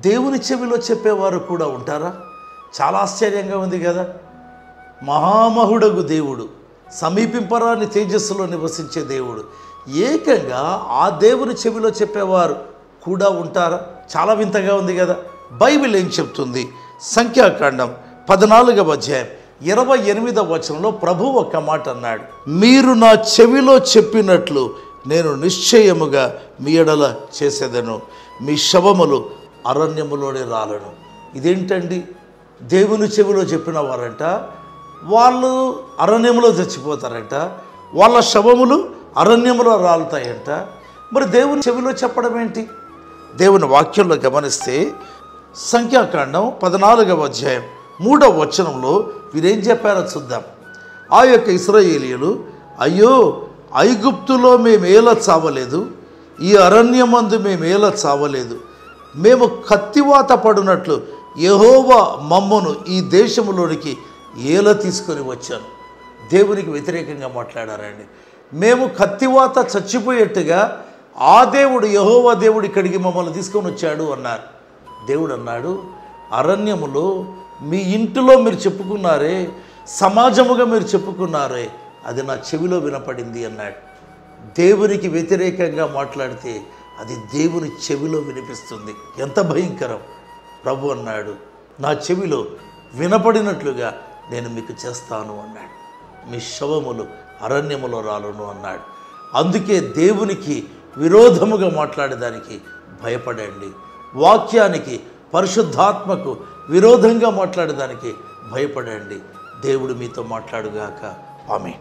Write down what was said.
దేవుని చెవిలో చెప్పేవారు కూడా ఉంటారా? చాలా ఆశ్చర్యంగా ఉంది కదా. మహామహుడగు దేవుడు, సమీపింపరాని తేజస్సులో నివసించే దేవుడు, ఏకంగా ఆ దేవుని చెవిలో చెప్పేవారు కూడా ఉంటారా? చాలా వింతగా ఉంది కదా. బైబిల్ ఏం చెప్తుంది? సంఖ్యాకాండం 14వ అధ్యాయం 28వ వచనంలో ప్రభువు ఒక మాట అన్నాడు, మీరు నా చెవిలో చెప్పినట్లు నేను నిశ్చయముగా మీ ఎడల చేసేదను, మీ శవములు అరణ్యములోనే రాలను. ఇదేంటండి? దేవుని చెవిలో చెప్పిన వారంట వాళ్ళు అరణ్యములో చచ్చిపోతారంట, వాళ్ళ శవములు అరణ్యములో రాలుతాయంట. మరి దేవుని చెవిలో చెప్పడం ఏంటి? దేవుని వాక్యంలో గమనిస్తే సంఖ్యాకాండం 14వ అధ్యాయం 3వ వచనంలో వీరేం చెప్పారో చూద్దాం. ఆ యొక్క ఇశ్రాయేలీయులు, అయ్యో ఐగుప్తులో మేమేలా చావలేదు, ఈ అరణ్యమందు మేమేలా చావలేదు, మేము కత్తివాత పడినట్లు యెహోవా మమ్మను ఈ దేశంలోనికి ఏలా తీసుకొని వచ్చాను. దేవునికి వ్యతిరేకంగా మాట్లాడారండి. మేము కత్తివాత చచ్చిపోయేట్టుగా ఆ దేవుడు, యెహోవా దేవుడు ఇక్కడికి మమ్మల్ని తీసుకొని వచ్చాడు అన్నారు. దేవుడు అన్నాడు, అరణ్యములో మీ ఇంటిలో మీరు చెప్పుకున్నారే, సమాజముగా మీరు చెప్పుకున్నారే, అది నా చెవిలో వినపడింది అన్నాడు. దేవునికి వ్యతిరేకంగా మాట్లాడితే అది దేవుని చెవిలో వినిపిస్తుంది. ఎంత భయంకరం! ప్రభు అన్నాడు, నా చెవిలో వినపడినట్లుగా నేను మీకు చేస్తాను అన్నాడు. మీ శవములు అరణ్యములో రాలును అన్నాడు. అందుకే దేవునికి విరోధముగా మాట్లాడేదానికి భయపడండి. వాక్యానికి, పరిశుద్ధాత్మకు విరోధంగా మాట్లాడేదానికి భయపడండి. దేవుడు మీతో మాట్లాడుగాక. ఆమేన్.